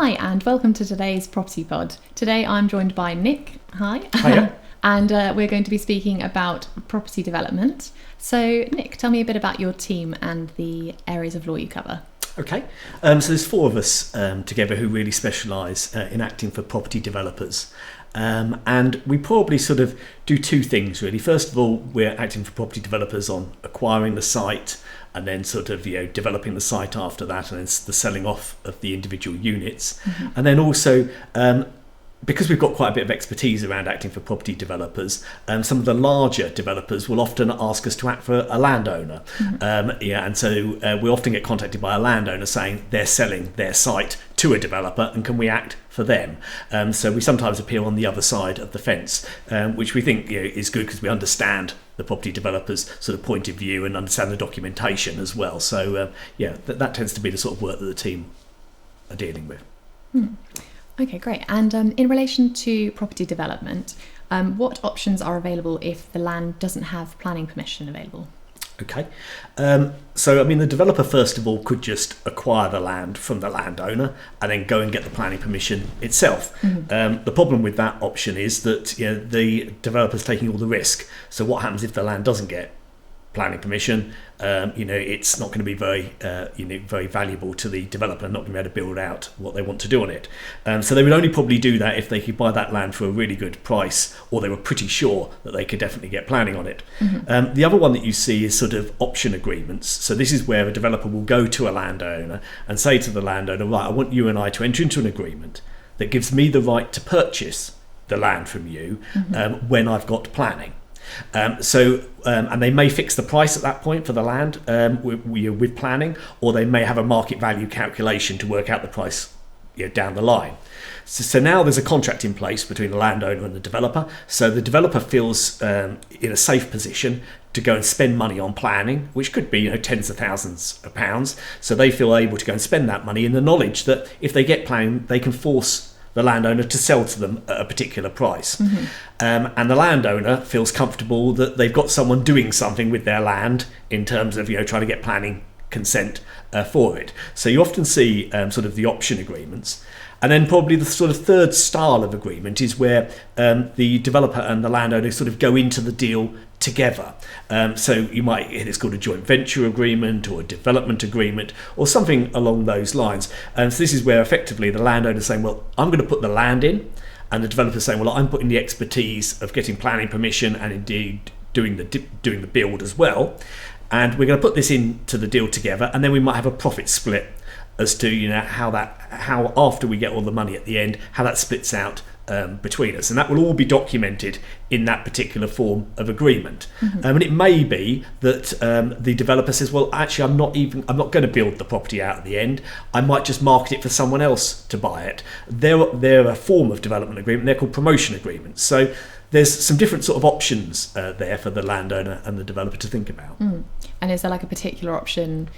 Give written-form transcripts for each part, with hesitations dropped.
Hi, and welcome to today's Property Pod. Today I'm joined by Nick. Hi. Hiya. And we're going to be speaking about property development. So, Nick, tell me a bit about your team and the areas of law you cover. Okay, so there's four of us together who really specialise in acting for property developers. And we probably sort of do two things really. First of all, we're acting for property developers on acquiring the site and then sort of developing the site after that, and then the selling off of the individual units. Mm-hmm. And then also because we've got quite a bit of expertise around acting for property developers, some of the larger developers will often ask us to act for a landowner. Mm-hmm. And so we often get contacted by a landowner saying they're selling their site to a developer and can we act for them? So we sometimes appear on the other side of the fence, which we think is good because we understand the property developer's sort of point of view and understand the documentation as well. So that tends to be the sort of work that the team are dealing with. Hmm. Okay, great. And in relation to property development, what options are available if the land doesn't have planning permission available? Okay, so I mean the developer first of all could just acquire the land from the landowner and then go and get the planning permission itself. Mm-hmm. The problem with that option is that the developer's taking all the risk. So what happens if the land doesn't get planning permission? It's not going to be very valuable to the developer, not going to be able to build out what they want to do on it. So they would only probably do that if they could buy that land for a really good price, or they were pretty sure that they could definitely get planning on it. Mm-hmm. The other one that you see is sort of option agreements. So this is where a developer will go to a landowner and say to the landowner, right, I want you and I to enter into an agreement that gives me the right to purchase the land from you. Mm-hmm. When I've got planning. And they may fix the price at that point for the land with planning, or they may have a market value calculation to work out the price down the line. So now there's a contract in place between the landowner and the developer. So the developer feels in a safe position to go and spend money on planning, which could be tens of thousands of pounds. So they feel able to go and spend that money in the knowledge that if they get planning, they can force the landowner to sell to them at a particular price. Mm-hmm. And the landowner feels comfortable that they've got someone doing something with their land in terms of trying to get planning consent for it. So you often see sort of the option agreements. And then probably the sort of third style of agreement is where the developer and the landowner sort of go into the deal together. So it's called a joint venture agreement or a development agreement or something along those lines. And so this is where effectively the landowner is saying, well, I'm going to put the land in, and the developer saying, well, I'm putting the expertise of getting planning permission and indeed doing the build as well. And we're going to put this into the deal together, and then we might have a profit split as to how after we get all the money at the end, how that splits out between us, and that will all be documented in that particular form of agreement. Mm-hmm. And it may be that the developer says, well, actually I'm not going to build the property out at the end, I might just market it for someone else to buy it. They're a form of development agreement, they're called promotion agreements. So there's some different sort of options there for the landowner and the developer to think about. And is there like a particular option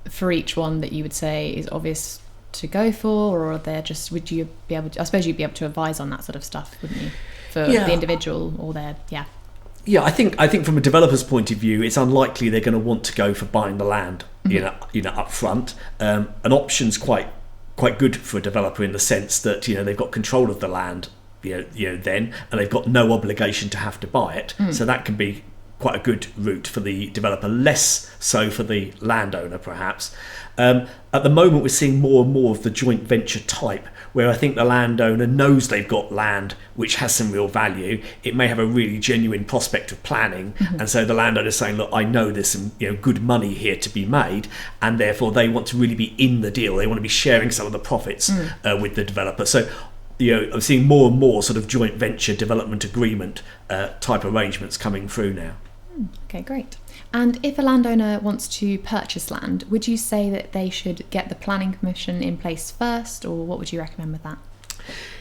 for each one that you would say is obvious to go for, or would you be able to, I suppose you'd be able to advise on that sort of stuff, wouldn't you, for the individual or I think from a developer's point of view, it's unlikely they're going to want to go for buying the land up front. An option's quite good for a developer in the sense that they've got control of the land then, and they've got no obligation to have to buy it. So that can be quite a good route for the developer, less so for the landowner perhaps. At the moment we're seeing more and more of the joint venture type, where I think the landowner knows they've got land which has some real value. It may have a really genuine prospect of planning, and so the landowner is saying, look, I know there's some good money here to be made, and therefore they want to really be in the deal. They want to be sharing some of the profits with the developer. So I'm seeing more and more sort of joint venture development agreement type arrangements coming through now. Okay, great. And if a landowner wants to purchase land, would you say that they should get the planning permission in place first, or what would you recommend with that?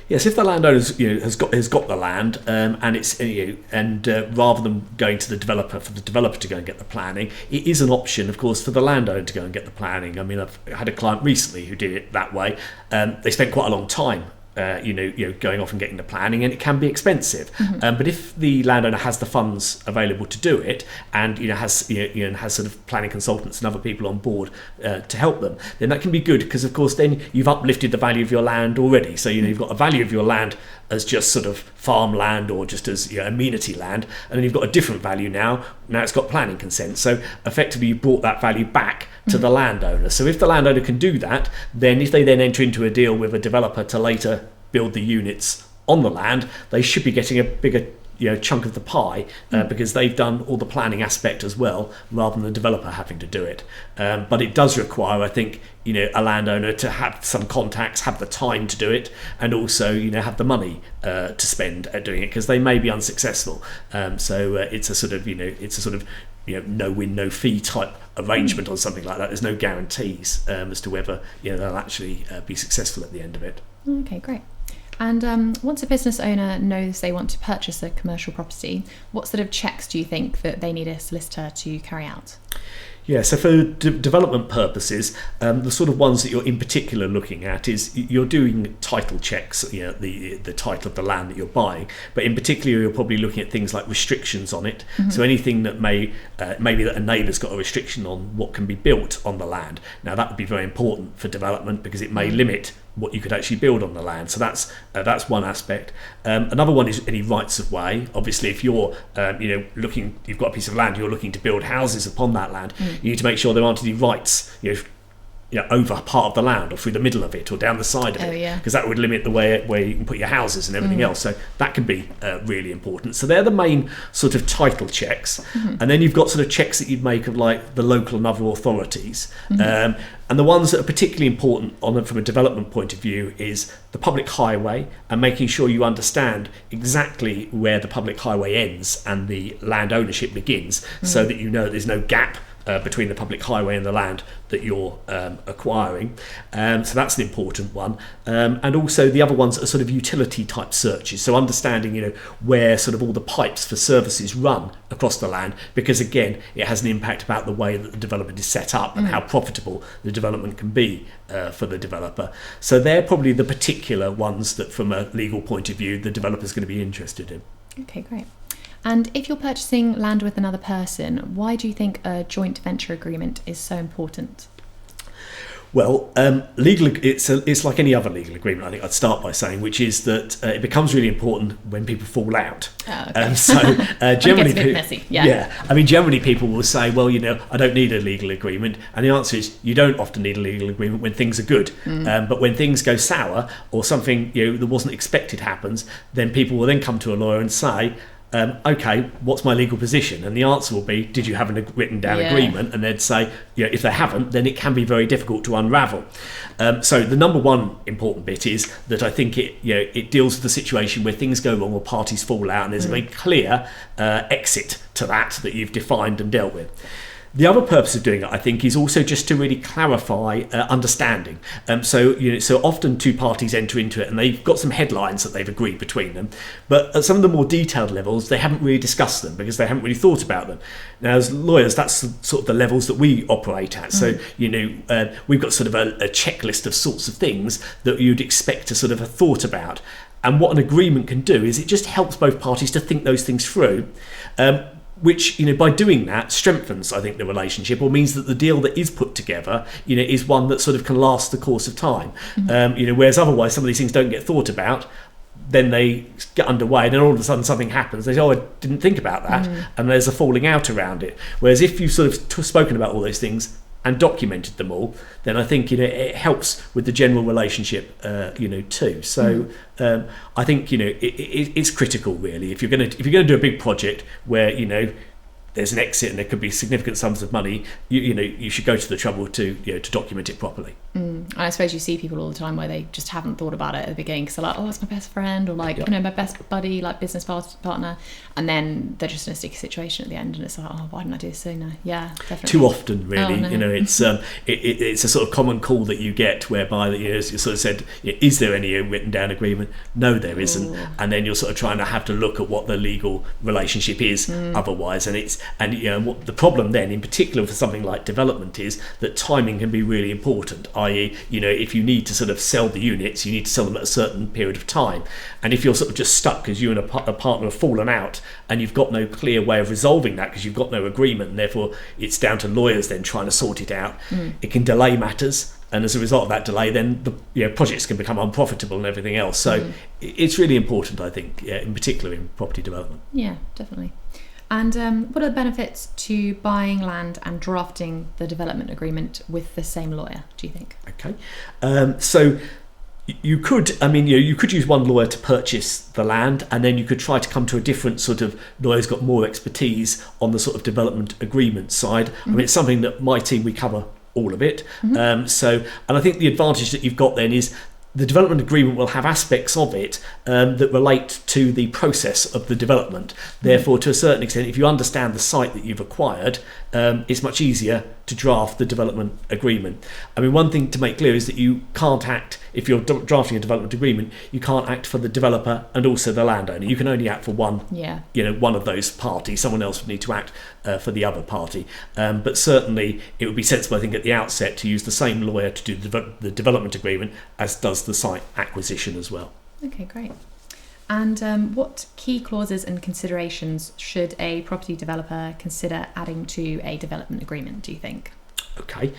Yes, if the landowner has got the land and it's rather than going to the developer for the developer to go and get the planning, it is an option, of course, for the landowner to go and get the planning. I mean, I've had a client recently who did it that way. They spent quite a long time going off and getting the planning, and it can be expensive. But if the landowner has the funds available to do it, and has sort of planning consultants and other people on board to help them, then that can be good, because of course then you've uplifted the value of your land already. So you've got a value of your land as just sort of farmland or just as amenity land, and then you've got a different value now it's got planning consent. So effectively you brought that value back to the landowner. So if the landowner can do that, then if they then enter into a deal with a developer to later build the units on the land, they should be getting a bigger chunk of the pie, because they've done all the planning aspect as well, rather than the developer having to do it. But it does require, I think, a landowner to have some contacts, have the time to do it, and also have the money to spend at doing it, because they may be unsuccessful. So it's a sort of no win no fee type arrangement on something like that. There's no guarantees as to whether they'll actually be successful at the end of it. Okay, great. And once a business owner knows they want to purchase a commercial property, what sort of checks do you think that they need a solicitor to carry out? Yeah, so for development purposes, the sort of ones that you're in particular looking at is you're doing title checks, the title of the land that you're buying, but in particular you're probably looking at things like restrictions on it. So anything that maybe that a neighbour's got a restriction on what can be built on the land. Now that would be very important for development, because it may limit what you could actually build on the land. So that's one aspect. Another one is any rights of way. Obviously, if you're you've got a piece of land, you're looking to build houses upon that land, you need to make sure there aren't any rights over part of the land or through the middle of it or down the side of it, because that would limit the way where you can put your houses and everything else. So that can be really important. So they're the main sort of title checks. And then you've got sort of checks that you'd make of like the local and other authorities. And the ones that are particularly important from a development point of view is the public highway, and making sure you understand exactly where the public highway ends and the land ownership begins, so that there's no gap between the public highway and the land that you're acquiring. So that's the important one. And also the other ones are sort of utility type searches. So understanding, where sort of all the pipes for services run across the land, because again, it has an impact about the way that the development is set up and how profitable the development can be for the developer. So they're probably the particular ones that from a legal point of view, the developer's going to be interested in. Okay, great. And if you're purchasing land with another person, why do you think a joint venture agreement is so important? Well, it's like any other legal agreement, I think I'd start by saying, which is that it becomes really important when people fall out. Oh, okay. Generally, it gets a bit messy. Generally people will say, well, I don't need a legal agreement. And the answer is you don't often need a legal agreement when things are good. But when things go sour or something that wasn't expected happens, then people will then come to a lawyer and say, okay, what's my legal position? And the answer will be, did you have a written down agreement? And they'd say, if they haven't, then it can be very difficult to unravel. So the number one important bit is that I think it deals with the situation where things go wrong or parties fall out, and there's a very clear exit to that you've defined and dealt with. The other purpose of doing it, I think, is also just to really clarify understanding. So often two parties enter into it and they've got some headlines that they've agreed between them, but at some of the more detailed levels, they haven't really discussed them because they haven't really thought about them. Now, as lawyers, that's sort of the levels that we operate at. So, we've got sort of a checklist of sorts of things that you'd expect to sort of have thought about. And what an agreement can do is it just helps both parties to think those things through. Which, by doing that, strengthens, I think, the relationship, or means that the deal that is put together, is one that sort of can last the course of time. Whereas otherwise, some of these things don't get thought about, then they get underway, and then all of a sudden something happens. They say, I didn't think about that, and there's a falling out around it. Whereas if you've sort of spoken about all those things and documented them all, then I think it helps with the general relationship, too. So I think it's critical, really. If you're going to do a big project where there's an exit and there could be significant sums of money, you should go to the trouble to document it properly. And I suppose you see people all the time where they just haven't thought about it at the beginning, because they're like, oh, it's my best friend, or like my best buddy, like business partner, and then they're just in a sticky situation at the end, and it's like, oh, why didn't I do this sooner? Yeah, definitely. Too often, really. It's it's a sort of common call that you get, whereby you sort of said, is there any written down agreement? No, there isn't. And then you're sort of trying to have to look at what the legal relationship is otherwise, and it's And what the problem then, in particular for something like development, is that timing can be really important. I.e., if you need to sort of sell the units, you need to sell them at a certain period of time. And if you're sort of just stuck because you and a partner have fallen out and you've got no clear way of resolving that because you've got no agreement, and therefore it's down to lawyers then trying to sort it out, it can delay matters. And as a result of that delay, then the projects can become unprofitable and everything else. So it's really important, I think, in particular in property development. Yeah, definitely. And what are the benefits to buying land and drafting the development agreement with the same lawyer, do you think? Okay. So you could use one lawyer to purchase the land, and then you could try to come to a different sort of lawyer who's got more expertise on the sort of development agreement side. I mean, it's something that my team, we cover all of it. And I think the advantage that you've got then is the development agreement will have aspects of it that relate to the process of the development. Therefore, to a certain extent, if you understand the site that you've acquired, it's much easier to draft the development agreement. I mean, one thing to make clear is that you can't act, if you're drafting a development agreement, you can't act for the developer and also the landowner. You can only act for one, one of those parties. Someone else would need to act for the other party. But certainly, it would be sensible, I think, at the outset to use the same lawyer to do the development agreement as does the site acquisition as well. Okay, great. And what key clauses and considerations should a property developer consider adding to a development agreement, do you think? Okay.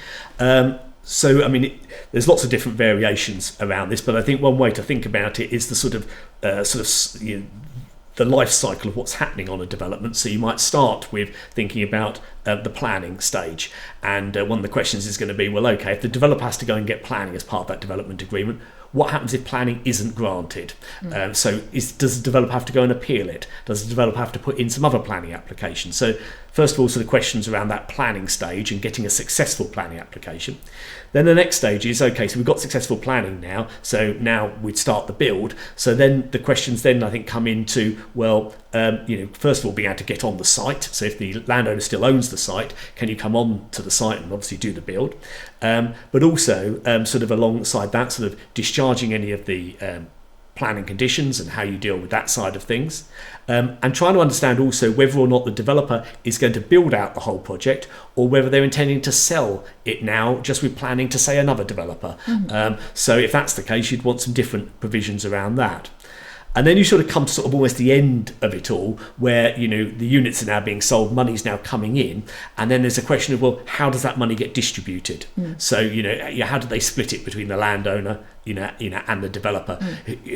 So, I mean, there's lots of different variations around this, but I think one way to think about it is the sort of the life cycle of what's happening on a development. So you might start with thinking about the planning stage. And one of the questions is going to be, well, okay, if the developer has to go and get planning as part of that development agreement, what happens if planning isn't granted? Does the developer have to go and appeal it? Does the developer have to put in some other planning application? So first of all, sort of questions around that planning stage and getting a successful planning application. Then the next stage is, okay, so we've got successful planning now, so now we'd start the build. So then the questions then I think come into, well, first of all, being able to get on the site. So if the landowner still owns the site, can you come on to the site and obviously do the build? But also sort of alongside that, sort of discharging any of the planning conditions and how you deal with that side of things, and trying to understand also whether or not the developer is going to build out the whole project or whether they're intending to sell it now just with planning to, say, another developer. So if that's the case, you'd want some different provisions around that. And then you sort of come to sort of almost the end of it all, where the units are now being sold, money's now coming in, and then there's a question of, well, how does that money get distributed? So how do they split it between the landowner, and the developer?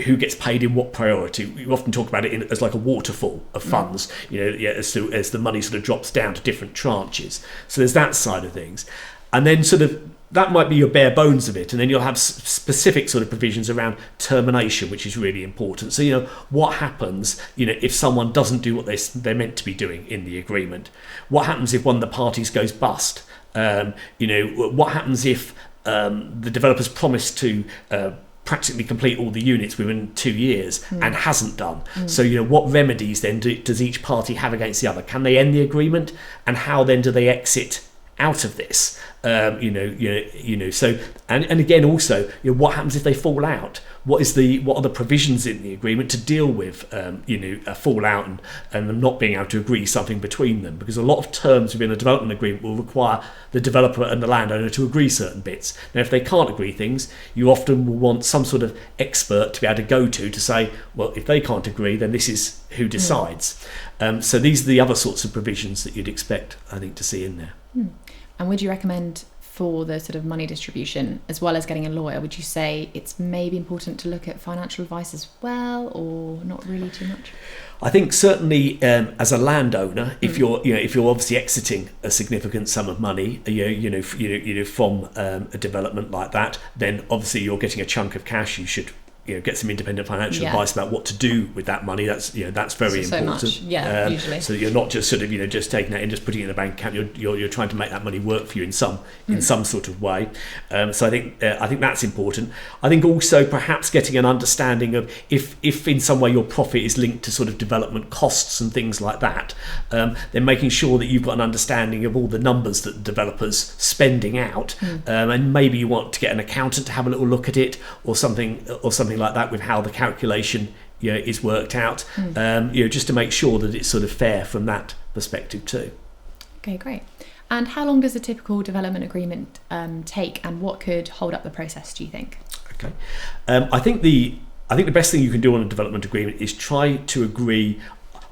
Who gets paid in what priority? We often talk about it as like a waterfall of funds, as the money sort of drops down to different tranches. So there's that side of things, and then sort of that might be your bare bones of it, and then you'll have specific sort of provisions around termination, which is really important. So what happens if someone doesn't do what they're meant to be doing in the agreement? What happens if one of the parties goes bust? What happens if the developer's promised to practically complete all the units within 2 years and hasn't done? So what remedies then does each party have against the other? Can they end the agreement, and how then do they exit out of this? So and again also, what happens if they fall out? What are the provisions in the agreement to deal with a fallout and them not being able to agree something between them? Because a lot of terms within a development agreement will require the developer and the landowner to agree certain bits. Now, if they can't agree things, you often will want some sort of expert to be able to go to say, well, if they can't agree, then this is who decides. So these are the other sorts of provisions that you'd expect, I think, to see in there. And would you recommend, for the sort of money distribution, as well as getting a lawyer, would you say it's maybe important to look at financial advice as well, or not really too much? I think certainly as a landowner, if you're obviously exiting a significant sum of money, from a development like that, then obviously you're getting a chunk of cash. You should get some independent financial advice about what to do with that money. That's very important. Much. Usually. So you're not just sort of just taking that and just putting it in a bank account. You're trying to make that money work for you in some sort of way. So I think that's important. I think also perhaps getting an understanding of if in some way your profit is linked to sort of development costs and things like that, then making sure that you've got an understanding of all the numbers that the developer's spending out, and maybe you want to get an accountant to have a little look at it or something like that, with how the calculation is worked out, just to make sure that it's sort of fair from that perspective too. Okay, great. And how long does a typical development agreement take, and what could hold up the process, do you think? Okay, I think the best thing you can do on a development agreement is try to agree.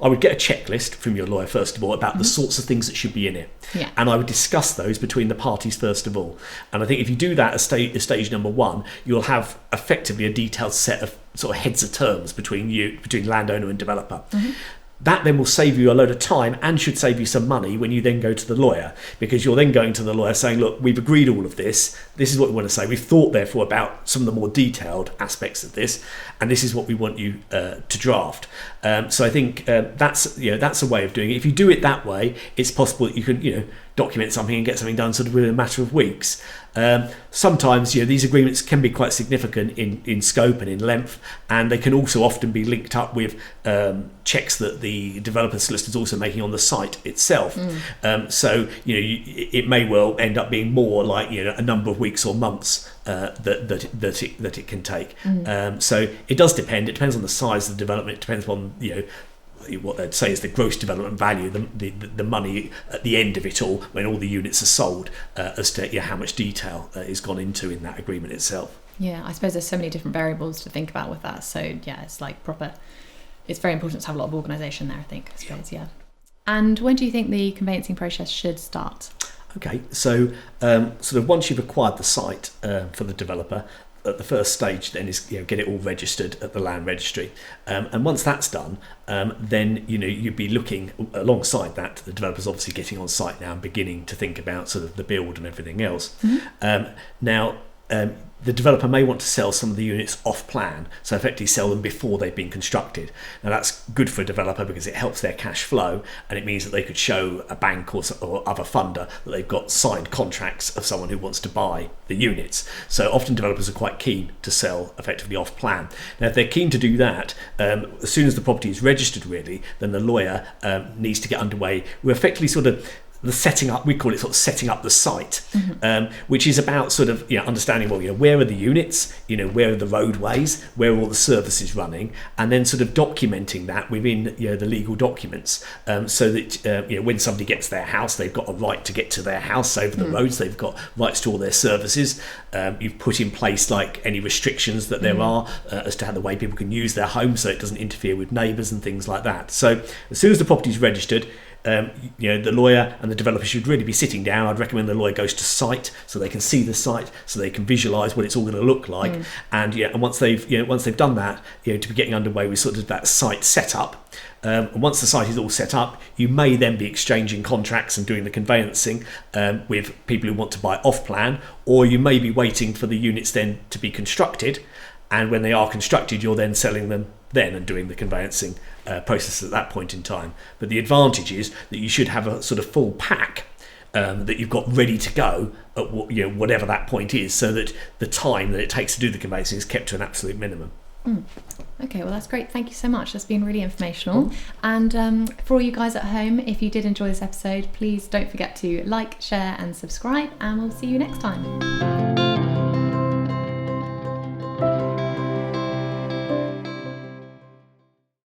I would get a checklist from your lawyer first of all about the sorts of things that should be in it, and I would discuss those between the parties first of all. And I think if you do that at stage number one, you'll have effectively a detailed set of sort of heads of terms between landowner and developer. That then will save you a load of time and should save you some money when you then go to the lawyer, because you're then going to the lawyer saying, look, we've agreed all of this. This is what we want to say. We've thought, therefore, about some of the more detailed aspects of this, and this is what we want you to draft. So I think that's a way of doing it. If you do it that way, it's possible that you can document something and get something done sort of within a matter of weeks. Sometimes these agreements can be quite significant in scope and in length, and they can also often be linked up with checks that the developer solicitor is also making on the site itself. So it may well end up being more like a number of weeks or months that it can take. So it does depend. It depends on the size of the development. It depends on what they'd say is the gross development value, the money at the end of it all when all the units are sold, as to how much detail is gone into in that agreement itself. Yeah, I suppose there's so many different variables to think about with that. So yeah, it's like proper. It's very important to have a lot of organisation there, I think. I suppose, yeah. And when do you think the conveyancing process should start? Okay, so sort of once you've acquired the site for the developer, at the first stage then is get it all registered at the land registry, and once that's done, then you'd be looking alongside that. The developer's obviously getting on site now and beginning to think about sort of the build and everything else. Now the developer may want to sell some of the units off plan, so effectively sell them before they've been constructed. Now that's good for a developer because it helps their cash flow, and it means that they could show a bank or other funder that they've got signed contracts of someone who wants to buy the units. So often developers are quite keen to sell effectively off plan. Now if they're keen to do that, as soon as the property is registered really, then the lawyer needs to get underway. We're effectively sort of the setting up, we call it sort of setting up the site, which is about sort of understanding where are the units, where are the roadways, where are all the services running, and then sort of documenting that within the legal documents, so that when somebody gets their house, they've got a right to get to their house over the roads, they've got rights to all their services. You've put in place like any restrictions that there are as to how the way people can use their home, so it doesn't interfere with neighbours and things like that. So as soon as the property is registered, the lawyer and the developer should really be sitting down. I'd recommend the lawyer goes to site so they can see the site, so they can visualise what it's all going to look like. And once they've done that, to be getting underway with sort of that site setup. And once the site is all set up, you may then be exchanging contracts and doing the conveyancing with people who want to buy off plan, or you may be waiting for the units then to be constructed. And when they are constructed, you're then selling them then and doing the conveyancing process at that point in time. But the advantage is that you should have a sort of full pack that you've got ready to go at whatever that point is, so that the time that it takes to do the conveyancing is kept to an absolute minimum. Okay, well that's great. Thank you so much. That's been really informational. And for all you guys at home, if you did enjoy this episode, please don't forget to like, share and subscribe, and we'll see you next time.